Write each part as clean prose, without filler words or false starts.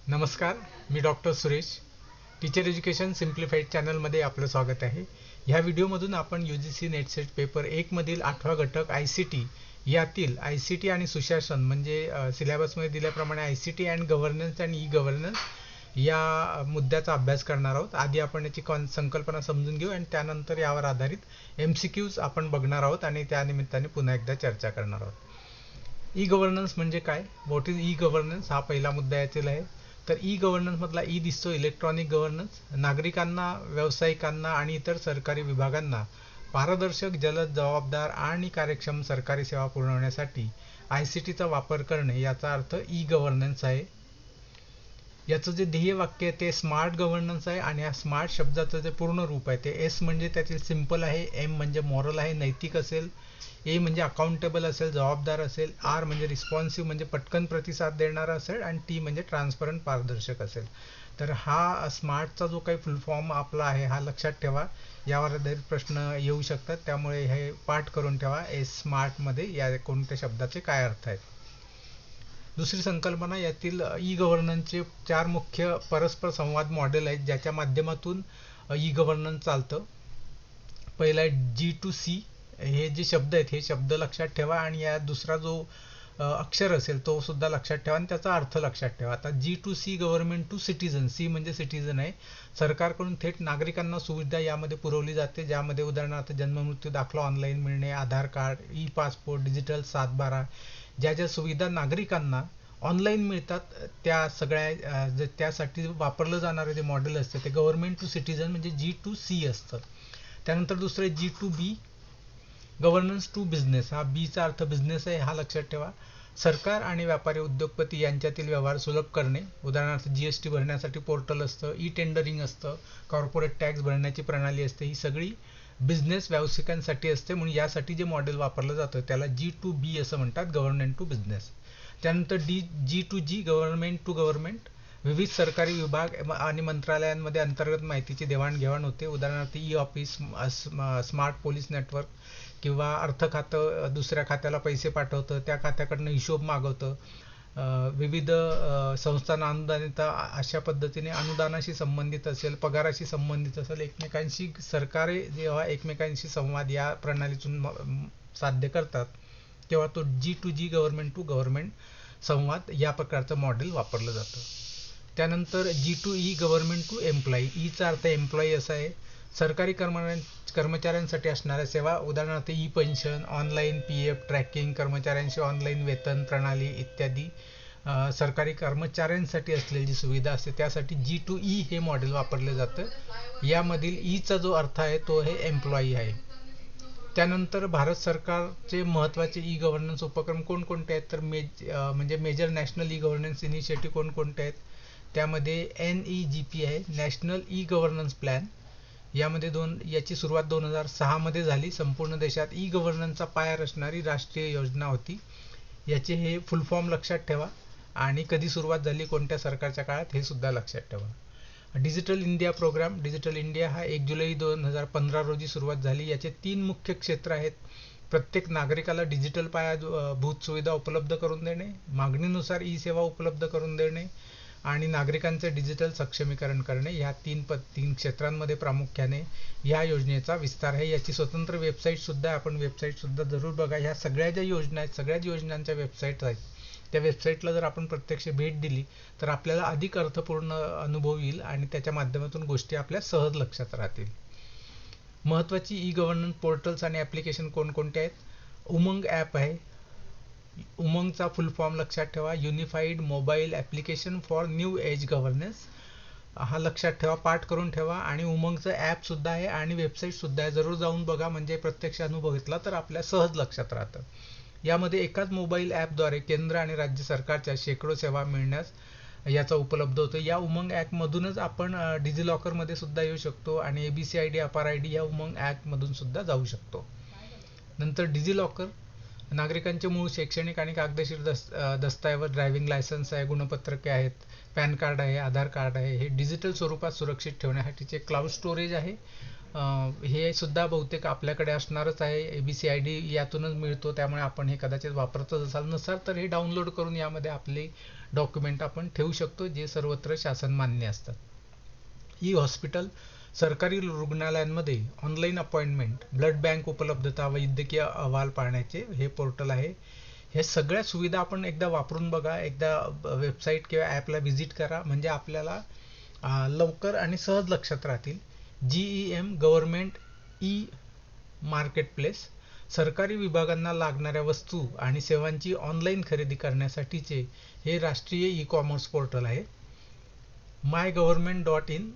नमस्कार, मी doctor Suresh. Teacher education simplified चॅनलमध्ये आपलं स्वागत आहे. ह्या व्हिडिओमधून आपण UGC नेट सेट पेपर 1 मधील 8वा घटक ICT यातील ICT आणि सुशासन म्हणजे सिलेबसमध्ये दिल्याप्रमाणे ICT and governance and e governance या मुद्द्याचा अभ्यास करणार आहोत. आधी आपण याची संकल्पना समजून घेऊ आणि त्यानंतर यावर आधारित MCQs आपण बघणार आहोत आणि त्या निमित्ताने पुन्हा एकदा चर्चा करणार आहोत. ई गव्हर्नन्स म्हणजे काय? व्हॉट इज ई गव्हर्नन्स हा पहिला मुद्दा यातील आहे. तर ई गव्हर्नन्स मधला ई दिसतो इलेक्ट्रॉनिक गव्हर्नन्स. नागरिकांना, व्यावसायिकांना आणि इतर सरकारी विभागांना पारदर्शक, जलद, जबाबदार आणि कार्यक्षम सरकारी सेवा पुरवण्यासाठी ICTचा वापर करणे याचा अर्थ ई गव्हर्नन्स आहे. याचं जे ध्येय वाक्य आहे ते स्मार्ट गव्हर्नन्स आहे आणि या स्मार्ट शब्दाचं जे पूर्ण रूप आहे ते S म्हणजे त्यातील सिंपल आहे, M म्हणजे मॉरल आहे, नैतिक असेल, A म्हणजे अकाउंटेबल असेल, जबाबदार असेल, R म्हणजे रिस्पॉन्सिव्ह म्हणजे पटकन प्रतिसाद देणारा असेल आणि T म्हणजे ट्रान्सपरंट, पारदर्शक असेल. तर हा स्मार्टचा जो काही फुल फॉर्म आपला आहे हा लक्षात ठेवा. यावर आधारित प्रश्न येऊ शकतात, त्यामुळे हे पाठ करून ठेवा. स्मार्ट मध्ये या कोणत्या शब्दाचे काय अर्थ आहेत. दुसरी संकल्पना, यातील ई गव्हर्नन्सचे 4 मुख्य परस्पर संवाद मॉडेल आहेत ज्याच्या माध्यमातून ई गव्हर्नन्स चालतं. पहिला आहे G2C. हे जे शब्द आहेत हे शब्द लक्षात ठेवा आणि या दुसरा जो अक्षर असेल तो सुद्धा लक्षात ठेवा आणि त्याचा अर्थ लक्षात ठेवा. आता G2C government to citizen. C म्हणजे सिटीजन आहे. सरकारकडून थेट नागरिकांना सुविधा यामध्ये पुरवली जाते, ज्यामध्ये उदाहरणार्थ जन्म मृत्यू दाखला ऑनलाईन मिळणे, आधार कार्ड, ई पासपोर्ट, डिजिटल 7/12 ज्या ज्या सुविधा नागरिकांना ऑनलाईन मिळतात त्या सगळ्या त्यासाठी वापरलं जाणारं जे मॉडेल असतं ते गव्हर्नमेंट टू सिटीजन म्हणजे G2C असतं. त्यानंतर दुसरे G2B गव्हर्नन्स टू बिझनेस. हा B चा अर्थ बिझनेस आहे, हा लक्षात ठेवा. सरकार आणि व्यापारी उद्योगपती यांच्यातील व्यवहार सुलभ करणे, उदाहरणार्थ GST भरण्यासाठी पोर्टल असतं, ई टेंडरिंग असतं, कॉर्पोरेट टॅक्स भरण्याची प्रणाली असते, ही सगळी बिझनेस व्यावसायिकांसाठी असते. म्हणून यासाठी जे मॉडेल वापरलं जातं त्याला G2B असं म्हणतात, गव्हर्नमेंट टू बिझनेस. त्यानंतर G2G गव्हर्नमेंट टू गव्हर्नमेंट. विविध सरकारी विभाग आणि मंत्रालयांमध्ये अंतर्गत माहितीची देवाणघेवाण होते, उदाहरणार्थ e office, smart police network किंवा अर्थ खातं दुसऱ्या खात्याला पैसे पाठवतं, त्या खात्याकडनं हिशोब मागवतं. विविध संस्थांना अनुदानित अशा पद्धतीने अनुदानाशी संबंधित असेल, पगाराशी संबंधित असेल, एकमेकांशी सरकारे जेव्हा एकमेकांशी संवाद या प्रणालीतून साध्य करतात तेव्हा तो G2G गव्हर्नमेंट टू गव्हर्नमेंट संवाद या प्रकारचं मॉडेल वापरलं जातं. त्यानंतर G2E government to employee. Icha अर्थ एम्प्लॉई असा आहे. सरकारी कर्मचाऱ्यांसाठी असणाऱ्या सेवा, उदाहरणार्थ e pension, online PF tracking, कर्मचाऱ्यांशी ऑनलाईन वेतन प्रणाली इत्यादी सरकारी कर्मचाऱ्यांसाठी असलेली जी सुविधा असते त्यासाठी G2E हे मॉडेल वापरले जातं. यामधील ईचा जो अर्थ आहे तो हे एम्प्लॉई आहे. त्यानंतर भारत सरकारचे महत्त्वाचे ई गव्हर्नन्स उपक्रम कोणकोणते आहेत तर म्हणजे major national e governance initiative कोणकोणते आहेत. त्यामध्ये NEGP आहे, नॅशनल ई गव्हर्नन्स प्लॅन. यामध्ये याची सुरुवात 2006 मध्ये झाली. संपूर्ण देशात ई गव्हर्नन्सचा पाया रचणारी राष्ट्रीय योजना होती. याचे हे फुल फॉर्म लक्षात ठेवा आणि कधी सुरुवात झाली, कोणत्या सरकारच्या काळात, हे सुद्धा लक्षात ठेवा. Digital India program. Digital India हा 1 जुलै 2015 रोजी सुरुवात झाली. याचे 3 मुख्य क्षेत्र आहेत. प्रत्येक नागरिकाला डिजिटल पायाभूत सुविधा उपलब्ध करून देणे, मागणीनुसार ई सेवा उपलब्ध करून देणे आणि नागरिकांचे डिजिटल सक्षमीकरण करणे. या 3 क्षेत्रांमध्ये प्रामुख्याने या योजनेचा विस्तार आहे. याची स्वतंत्र वेबसाईट सुद्धा आहे, आपण वेबसाईट सुद्धा जरूर बघा. ह्या सगळ्या ज्या योजना आहेत सगळ्याच योजनांच्या वेबसाईट आहेत. त्या वेबसाईटला जर आपण प्रत्यक्ष भेट दिली तर आपल्याला अधिक अर्थपूर्ण अनुभव येईल आणि त्याच्या माध्यमातून गोष्टी आपल्या सहज लक्षात राहतील. महत्त्वाची ई गव्हर्नन्स पोर्टल्स आणि ॲप्लिकेशन कोणकोणते आहेत. उमंग ॲप आहे. उमंगचा फुल फॉर्म लक्षात ठेवा, unified mobile application for new age governance. हा लक्षात ठेवा, पाठ करून ठेवा. आणि उमंगचं ॲप सुद्धा आहे आणि वेबसाईट सुद्धा आहे, जरूर जाऊन बघा, म्हणजे प्रत्यक्ष अनुभव घेतला तर आपल्या सहज लक्षात राहतं. यामध्ये एकाच मोबाईल ॲपद्वारे केंद्र आणि राज्य सरकारच्या शेकडो सेवा मिळण्यास याचा उपलब्ध होतो. या उमंग ॲपमधूनच आपण डिजिलॉकरमध्ये सुद्धा येऊ शकतो आणि ABCID अपार ID या उमंग ॲपमधून सुद्धा जाऊ शकतो. नंतर डिजिलॉकर नागरिकांचे मूळ शैक्षणिक आणि कायदेशीर दस्तऐवज, ड्रायव्हिंग लायसन्स आहे, गुणपत्रके आहेत, पॅन कार्ड आहे, आधार कार्ड आहे, हे डिजिटल स्वरूपात सुरक्षित ठेवण्यासाठीचे क्लाउड स्टोरेज आहे. हे सुद्धा बहुतेक आपल्याकडे असणारच आहे. ABCID यातूनच मिळतो, त्यामुळे आपण हे कदाचित वापरतच नसाल तर हे डाउनलोड करून यामध्ये आपले डॉक्युमेंट आपण ठेवू शकतो, जे सर्वत्र शासन मान्य असतात. ई हॉस्पिटल, सरकारी रुग्णालयांमध्ये ऑनलाईन अपॉइंटमेंट, ब्लड बँक उपलब्धता, वैद्यकीय अहवाल पाहण्याचे हे पोर्टल आहे. हे सगळ्या सुविधा आपण एकदा वापरून बघा, एकदा वेबसाईट किंवा ॲपला व्हिजिट करा, म्हणजे आपल्याला लवकर आणि सहज लक्षात राहतील. GEM गव्हर्नमेंट ई मार्केटप्लेस, सरकारी विभागांना लागणाऱ्या वस्तू आणि सेवांची ऑनलाईन खरेदी करण्यासाठीचे हे राष्ट्रीय ई कॉमर्स पोर्टल आहे. MyGovernment.in,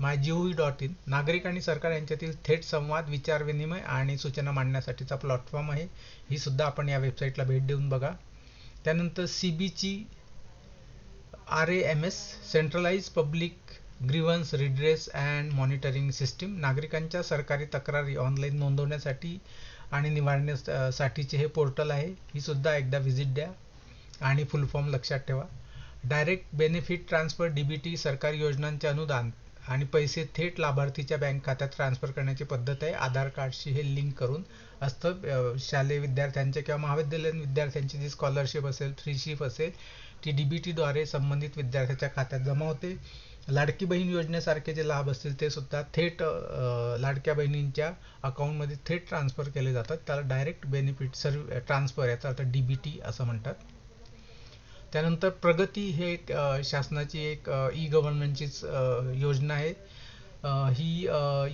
MyGov.in नागरिक आणि सरकार यांच्यातील थेट संवाद, विचारविनिमय आणि सूचना मांडण्यासाठीचा प्लॅटफॉर्म आहे. ही सुद्धा आपण या वेबसाईटला भेट देऊन बघा. त्यानंतर CBG RAMS, centralised public grievance redress and monitoring system, नागरिकांच्या सरकारी तक्रारी ऑनलाईन नोंदवण्यासाठी आणि निवारण्यासाठीचे हे पोर्टल आहे. ही सुद्धा एकदा व्हिजिट द्या आणि फुल फॉर्म लक्षात ठेवा. डायरेक्ट बेनिफिट ट्रान्सफर DBT, सरकारी योजनांचे अनुदान आणि पैसे थेट लाभार्थीच्या बँक खात्यात ट्रान्सफर करण्याची पद्धत आहे. आधार कार्डशी हे लिंक करून असतं. शालेय विद्यार्थ्यांचे किंवा महाविद्यालयीन विद्यार्थ्यांची जी स्कॉलरशिप असेल, फ्रीशिप असेल, ती DBT द्वारे संबंधित विद्यार्थ्याच्या खात्यात जमा होते. लाडकी बहीण योजनेसारखे जे लाभ असतील ते सुद्धा थेट लाडक्या बहिणींच्या अकाउंटमध्ये थेट ट्रान्सफर केले जातात. त्याला डायरेक्ट बेनिफिट ट्रान्सफर, याचा अर्थ DBT असं म्हणतात. त्यानंतर प्रगती हे शासनाची एक ई गव्हर्नन्सचीच योजना आहे.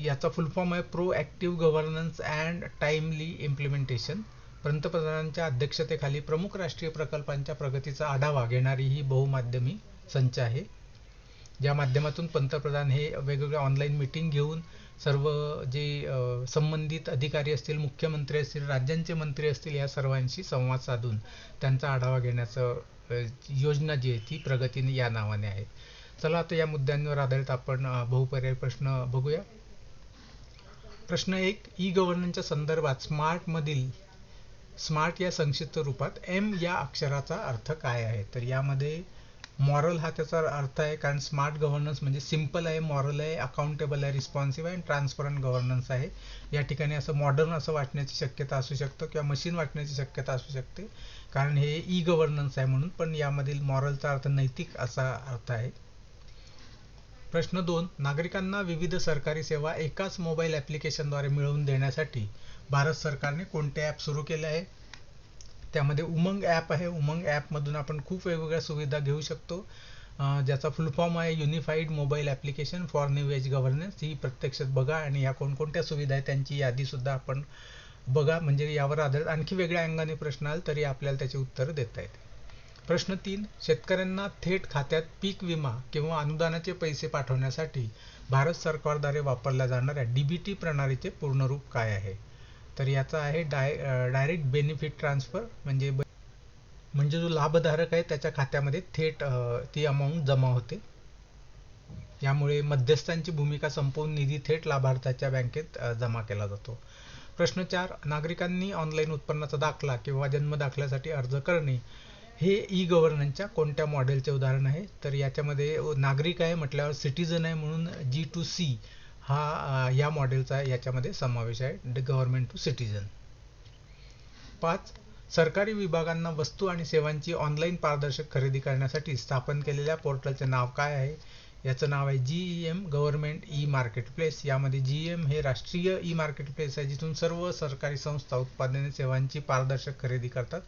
याचा फुल फॉर्म आहे pro active governance and timely implementation. पंतप्रधानांच्या अध्यक्षतेखाली प्रमुख राष्ट्रीय प्रकल्पांच्या प्रगतीचा आढावा घेणारी ही बहुमाध्यमी संच आहे, ज्या माध्यमातून पंतप्रधान हे वेगवेगळ्या ऑनलाईन मीटिंग घेऊन सर्व जे संबंधित अधिकारी असतील, मुख्यमंत्री असतील, राज्यांचे मंत्री असतील, या सर्वांशी संवाद साधून त्यांचा आढावा घेण्याचं योजना जी आहे ती प्रगती या नावाने आहे. चला आता या मुद्द्यांवर आधारित आपण बहुपर्यायी प्रश्न बघूया. प्रश्न 1, ई गव्हर्नन्सच्या संदर्भात स्मार्ट या संक्षिप्त रूपात M या अक्षराचा अर्थ काय आहे? तर यामध्ये मॉरल हा त्याचा अर्थ आहे, कारण स्मार्ट गव्हर्नन्स म्हणजे सिंपल आहे, मॉरल आहे, अकाउंटेबल आहे, रिस्पॉन्सिव्ह आहे आणि ट्रान्सपरंट गव्हर्नन्स आहे. या ठिकाणी असं मॉडर्न असं वाटण्याची शक्यता असू शकतं किंवा मशीन वाटण्याची शक्यता असू शकते, कारण हे ई गव्हर्नन्स आहे म्हणून, पण यामधील मॉरलचा अर्थ नैतिक असा अर्थ आहे. प्रश्न 2, नागरिकांना विविध सरकारी सेवा एकाच मोबाईल ॲप्लिकेशनद्वारे मिळवून देण्यासाठी भारत सरकारने कोणते ॲप सुरू केले आहे? त्यामध्ये उमंग ॲप आहे. उमंग ॲपमधून आपण खूप वेगवेगळ्या सुविधा घेऊ शकतो, ज्याचा फुल फॉर्म आहे unified mobile application for new age governance. ही प्रत्यक्षात बघा आणि या कोणकोणत्या सुविधा आहेत त्यांची यादीसुद्धा आपण बघा, म्हणजे यावर आधारित आणखी वेगळ्या अंगाने प्रश्न आले तरी आपल्याला त्याची उत्तरं देता येते. प्रश्न 3, शेतकऱ्यांना थेट खात्यात पीक विमा किंवा अनुदानाचे पैसे पाठवण्यासाठी भारत सरकारद्वारे वापरल्या जाणाऱ्या DBT प्रणालीचे पूर्ण रूप काय आहे? तर याचा आहे डायरेक्ट बेनिफिट ट्रान्सफर, म्हणजे जो लाभधारक आहे त्याच्या खात्यामध्ये थेट ती अमाऊंट जमा होते. यामुळे मध्यस्थांची भूमिका संपवून निधी थेट लाभार्थ्याच्या बँकेत जमा केला जातो. प्रश्न 4, नागरिकांनी ऑनलाईन उत्पन्नाचा दाखला किंवा जन्म दाखल्यासाठी अर्ज करणे हे ई गव्हर्नन्सच्या कोणत्या मॉडेलचे उदाहरण आहे? तर याच्यामध्ये नागरिक आहे म्हटल्यावर सिटीजन आहे, म्हणून G2C हा या मॉडेलचा याच्यामध्ये समावेश आहे, गव्हर्नमेंट टू सिटीजन. 5, सरकारी विभागांना वस्तू आणि सेवांची ऑनलाईन पारदर्शक खरेदी करण्यासाठी स्थापन केलेल्या पोर्टलचे नाव काय आहे? याचं नाव आहे GEM गव्हर्नमेंट ई मार्केटप्लेस. यामध्ये GEM हे राष्ट्रीय ई मार्केटप्लेस आहे, जिथून सर्व सरकारी संस्था उत्पादने सेवांची पारदर्शक खरेदी करतात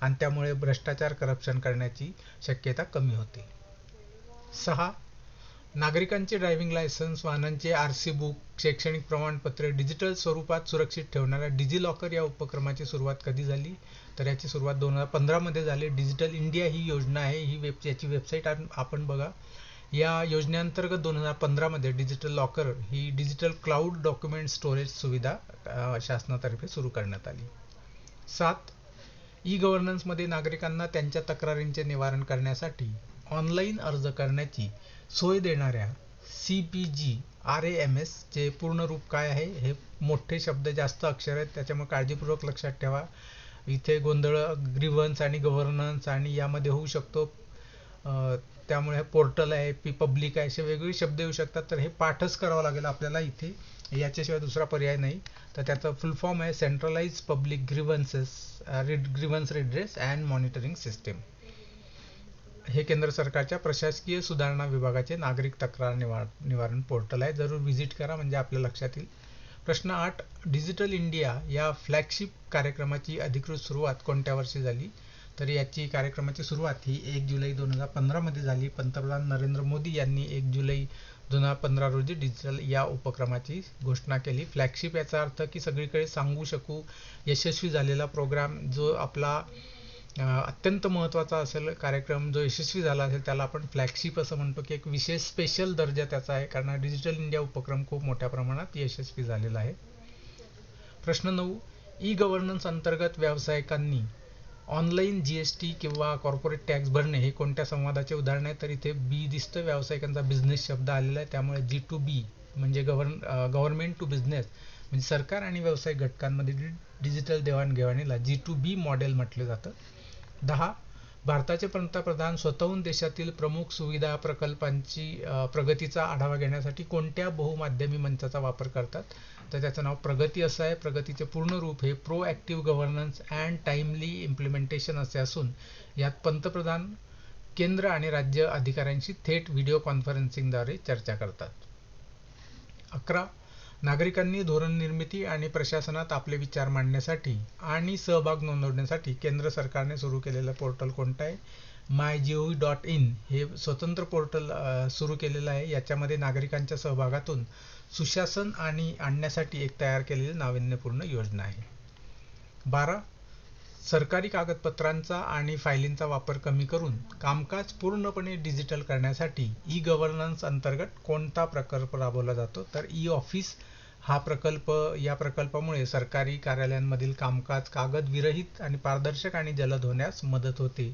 आणि त्यामुळे भ्रष्टाचार, करप्शन करण्याची शक्यता कमी होते. 6, नागरिकांचे ड्रायव्हिंग लायसन्स, वाहनांचे RC बुक, शैक्षणिक प्रमाणपत्रे डिजिटल स्वरूपात सुरक्षित ठेवणाऱ्या डिजिलॉकर या उपक्रमाची सुरुवात कधी झाली? तर याची सुरुवात 2015 मध्ये झाली. डिजिटल इंडिया ही योजना आहे, याची वेबसाईट आपण बघा. या योजनेअंतर्गत 2015 मध्ये डिजिटल लॉकर ही डिजिटल क्लाउड डॉक्युमेंट स्टोरेज सुविधा शासनातर्फे सुरू करण्यात आली. 7, ई गव्हर्नन्समध्ये नागरिकांना त्यांच्या तक्रारींचे निवारण करण्यासाठी ऑनलाईन अर्ज करण्याची सोय देणाऱ्या CBG RAMS चे पूर्ण रूप काय आहे? हे मोठे शब्द, जास्त अक्षर आहेत, त्याच्यामुळे काळजीपूर्वक लक्षात ठेवा. इथे गोंधळ ग्रीव्हन्स आणि गव्हर्नन्स आणि यामध्ये होऊ शकतो. त्यामुळे हे पोर्टल आहे, पब्लिक आहे, असे वेगवेगळे शब्द येऊ शकतात. तर हे पाठच करावं लागेल आपल्याला इथे, याच्याशिवाय दुसरा पर्याय नाही. तर त्याचा फुल फॉर्म आहे centralised public grievance redress and monitoring system. हे केंद्र सरकारच्या प्रशासकीय सुधारणा विभागाचे नागरिक तक्रार निवारण पोर्टल आहे. जरूर व्हिजिट करा, म्हणजे आपल्या लक्षात येईल. प्रश्न 8, डिजिटल इंडिया या फ्लॅगशिप कार्यक्रमाची अधिकृत सुरुवात कोणत्या वर्षी झाली? तर याची कार्यक्रमाची सुरुवात ही 1 जुलै 2015 मध्ये झाली. पंतप्रधान नरेंद्र मोदी यांनी 1 जुलै 2015 रोजी डिजिटल या उपक्रमाची घोषणा केली. फ्लॅगशिप याचा अर्थ की सगळीकडे सांगू शकू, यशस्वी झालेला प्रोग्राम, जो आपला अत्यंत महत्त्वाचा असेल कार्यक्रम, जो यशस्वी झाला असेल त्याला आपण फ्लॅगशिप असं म्हणतो, की एक विशेष स्पेशल दर्जा त्याचा आहे, कारण डिजिटल इंडिया उपक्रम खूप मोठ्या प्रमाणात यशस्वी झालेला आहे. प्रश्न 9, ई गव्हर्नन्स अंतर्गत व्यावसायिकांनी ऑनलाईन जीएसटी किंवा कॉर्पोरेट टॅक्स भरणे हे कोणत्या संवादाचे उदाहरण आहे? तर इथे बी दिसतं, व्यावसायिकांचा बिझनेस शब्द आलेला आहे, त्यामुळे G2B म्हणजे गव्हर्नमेंट टू बिझनेस, म्हणजे सरकार आणि व्यावसायिक घटकांमध्ये डिजिटल देवाणघेवाणीला G2B मॉडेल म्हटले जातं. 10, भारताचे पंतप्रधान स्वतःहून देशातील प्रमुख सुविधा प्रकल्पांची प्रगतीचा आढावा घेण्यासाठी कोणत्या बहुमाध्यमी मंचाचा वापर करतात? तर त्याचं नाव प्रगती असं आहे. प्रगतीचे पूर्ण रूप हे proactive governance and timely implementation असे असून यात पंतप्रधान केंद्र आणि राज्य अधिकाऱ्यांशी थेट व्हिडिओ कॉन्फरन्सिंगद्वारे चर्चा करतात. 11, नागरिकांनी धोरण निर्मिती आणि प्रशासनात आपले विचार मांडण्यासाठी आणि सहभाग नोंदवण्यासाठी केंद्र सरकारने सुरू केलेलं पोर्टल कोणतं आहे? mygov.in हे स्वतंत्र पोर्टल सुरू केलेलं आहे. याच्यामध्ये नागरिकांच्या सहभागातून सुशासन आणि आणण्यासाठी एक तयार केलेली नाविन्यपूर्ण योजना आहे. 12, सरकारी कागदपत्रांचा आणि फायलींचा वापर कमी करून कामकाज पूर्णपणे डिजिटल करण्यासाठी ई गव्हर्नन्स अंतर्गत कोणता प्रकल्प राबवला जातो? तर ई ऑफिस हा प्रकल्प, या प्रकल्पामुळे सरकारी कार्यालयांमधील कामकाज कागद विरहित आणि पारदर्शक आणि जलद होण्यास मदत होते.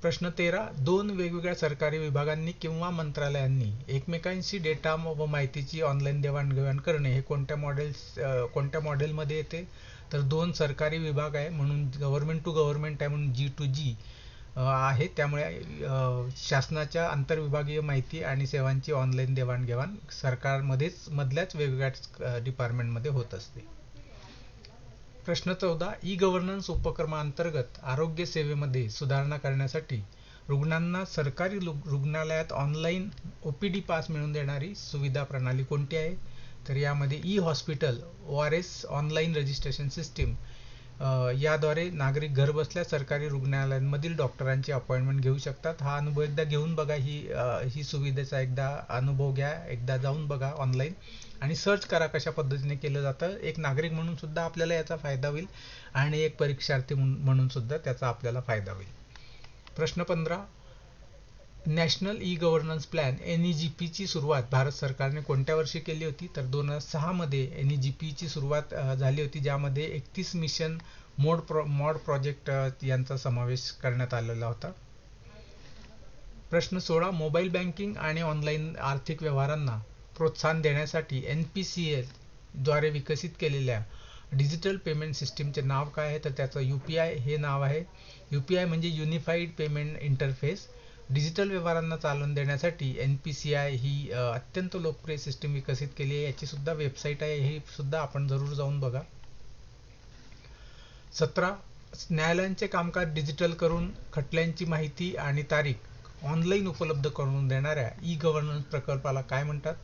प्रश्न 13, 2 वेगवेगळ्या सरकारी विभागांनी किंवा मंत्रालयांनी एकमेकांशी डेटा व माहितीची ऑनलाईन देवाणघेवाण करणे हे कोणत्या मॉडेलमध्ये येते? तर 2 सरकारी विभाग आहे म्हणून गव्हर्नमेंट टू गव्हर्नमेंट आहे म्हणून G2G आहे. त्यामुळे शासनाच्या आंतरविभागीय माहिती आणि सेवांची ऑनलाईन देवाणघेवाण मधल्याच वेगवेगळ्या डिपार्टमेंटमध्ये होत असते. प्रश्न 14, ई गव्हर्नन्स उपक्रमांतर्गत आरोग्य सेवेमध्ये सुधारणा करण्यासाठी रुग्णांना सरकारी रुग्णालयात ऑनलाईन OPD पास मिळवून देणारी सुविधा प्रणाली कोणती आहे? तर यामध्ये E hospital ORS online registration system, याद्वारे नागरिक घरबसल्या सरकारी रुग्णालयांमधील डॉक्टरांची अपॉइंटमेंट घेऊ शकतात. हा अनुभव एकदा घेऊन बघा, ही सुविधेचा एकदा अनुभव घ्या, एकदा जाऊन बघा ऑनलाईन आणि सर्च करा कशा पद्धतीने केलं जातं. एक नागरिक म्हणून सुद्धा आपल्याला याचा फायदा होईल आणि एक परीक्षार्थी म्हणून सुद्धा त्याचा आपल्याला फायदा होईल. प्रश्न 15, national e governance plan NEGP ची सुरुवात भारत सरकारने कोणत्या वर्षी केली होती? तर 2006 मध्ये NEGP ची सुरुवात झाली होती, ज्यामध्ये 31 मिशन मॉड प्रोजेक्ट यांचा समावेश करण्यात आलेला होता. प्रश्न 16, मोबाईल बँकिंग आणि ऑनलाईन आर्थिक व्यवहारांना प्रोत्साहन देण्यासाठी NPCL द्वारे विकसित केलेल्या डिजिटल पेमेंट सिस्टीमचे नाव काय आहे? तर त्याचं UPI हे नाव आहे. UPI म्हणजे युनिफाईड पेमेंट इंटरफेस. डिजिटल व्यवहारांना चालना देण्यासाठी NPCI ही अत्यंत लोकप्रिय सिस्टीम विकसित केली आहे. याची सुद्धा वेबसाईट आहे, हे सुद्धा आपण जरूर जाऊन बघा. 17, न्यायालयांचे कामकाज डिजिटल करून खटल्यांची माहिती आणि तारीख ऑनलाईन उपलब्ध करून देणाऱ्या ई गव्हर्नन्स प्रकल्पाला काय म्हणतात?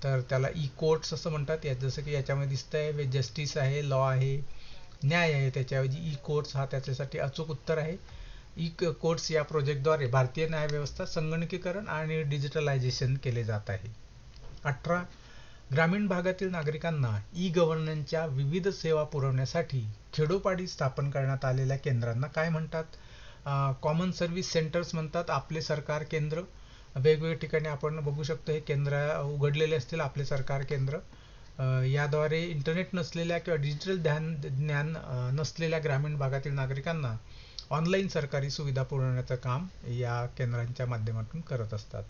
तर त्याला ई कोर्ट्स असं म्हणतात. जसं की याच्यामध्ये दिसतंय, जस्टिस आहे, लॉ आहे, न्याय आहे, त्याच्याऐवजी ई कोर्ट्स हा त्याच्यासाठी अचूक उत्तर आहे. ई कोर्ट्स या प्रोजेक्टद्वारे भारतीय न्यायव्यवस्था संगणकीकरण आणि डिजिटलायझेशन केले जात आहे. 18, ग्रामीण भागातील नागरिकांना ई गव्हर्नन्सच्या विविध सेवा पुरवण्यासाठी खेडोपाडी स्थापन करण्यात आलेल्या केंद्रांना काय म्हणतात? कॉमन सर्व्हिस सेंटर्स म्हणतात. आपले सरकार केंद्र वेगवेगळ्या ठिकाणी आपण बघू शकतो, हे केंद्र उघडलेले असतील आपले सरकार केंद्र. याद्वारे इंटरनेट नसलेल्या किंवा डिजिटल ज्ञान नसलेल्या ग्रामीण भागातील नागरिकांना ऑनलाईन सरकारी सुविधा पुरवण्याचं काम या केंद्रांच्या माध्यमातून करत असतात.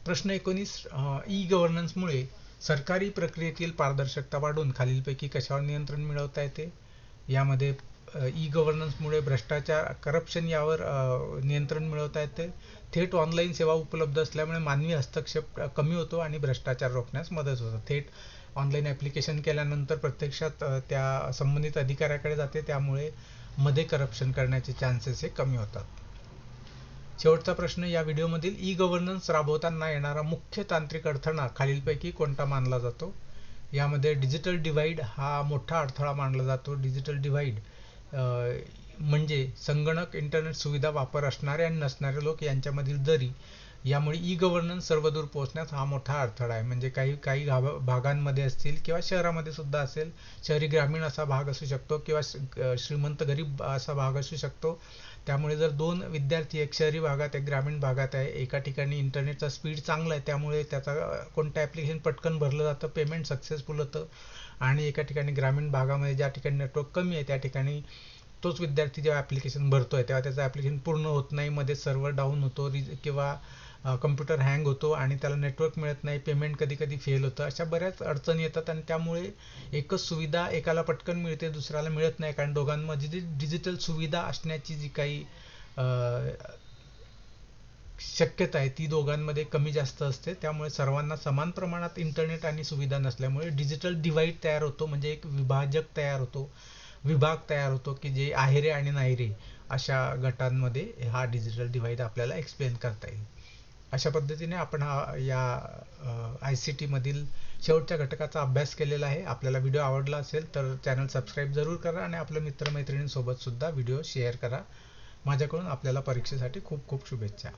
प्रश्न 19, ई गव्हर्नन्समुळे सरकारी प्रक्रियेतील पारदर्शकता वाढून खालीलपैकी कशावर नियंत्रण मिळवता येते? यामध्ये ई गव्हर्नन्समुळे भ्रष्टाचार करप्शन यावर नियंत्रण मिळवता येते. थेट ऑनलाईन सेवा उपलब्ध असल्यामुळे मानवी हस्तक्षेप कमी होतो आणि भ्रष्टाचार रोखण्यास मदत होते. थेट ऑनलाईन ॲप्लिकेशन केल्यानंतर प्रत्यक्षात त्या संबंधित अधिकाऱ्याकडे जाते, त्यामुळे मध्ये करप्शन करण्याचे चान्सेस हे कमी होतात. शेवटचा प्रश्न, या व्हिडिओमधील ई गव्हर्नन्स राबवताना येणारा मुख्य तांत्रिक अडथळा खालीलपैकी कोणता मानला जातो? यामध्ये डिजिटल डिव्हाइड हा मोठा अडथळा मानला जातो. डिजिटल डिव्हाइड म्हणजे संगणक, इंटरनेट सुविधा वापर असणारे आणि नसणारे लोक यांच्यामधील दरी. यामुळे ई गव्हर्नन्स सर्वदूर पोहोचण्यास हा मोठा अडथळा आहे. म्हणजे काही भागांमध्ये असतील किंवा शहरामध्ये सुद्धा असेल, शहरी ग्रामीण असा भाग असू शकतो किंवा श्रीमंत गरीब असा भाग असू शकतो. त्यामुळे जर दोन विद्यार्थी एक शहरी भागात एक ग्रामीण भागात आहे, एका ठिकाणी इंटरनेटचा स्पीड चांगला आहे त्यामुळे त्याचा कोणतं ॲप्लिकेशन पटकन भरलं जातं, पेमेंट सक्सेसफुल होतं, आणि एका ठिकाणी ग्रामीण भागामध्ये ज्या ठिकाणी नेटवर्क कमी आहे त्या ठिकाणी तोच विद्यार्थी जेव्हा ॲप्लिकेशन भरतोय तेव्हा त्याचं ॲप्लिकेशन पूर्ण होत नाही, मध्ये सर्व्हर डाऊन होतो किंवा कम्प्युटर हँग होतो आणि त्याला नेटवर्क मिळत नाही, पेमेंट कधी कधी फेल होतं. अशा बऱ्याच अडचणी येतात आणि त्यामुळे एकच सुविधा एकाला पटकन मिळते, दुसऱ्याला मिळत नाही, कारण दोघांमध्ये जी डिजिटल सुविधा असण्याची जी काही शक्यता आहे ती दोघांमध्ये कमी जास्त असते. त्यामुळे सर्वांना समान प्रमाणात इंटरनेट आणि सुविधा नसल्यामुळे डिजिटल डिव्हाइड तयार होतो, म्हणजे एक विभाजक तयार होतो, विभाग तयार होतो की जे आहेरे आणि नाहीरे अशा गटांमध्ये हा डिजिटल डिव्हाइड आपल्याला एक्सप्लेन करता येईल. अशा पद्धतीने आपण या ICT मधील शेवटच्या घटकाचा अभ्यास केलेला आहे. आपल्याला व्हिडिओ आवडला असेल तर चॅनल सबस्क्राईब जरूर करा आणि आपल्या मित्रमैत्रिणींसोबत सुद्धा व्हिडिओ शेअर करा. माझ्याकडून आपल्याला परीक्षेसाठी खूप खूप शुभेच्छा.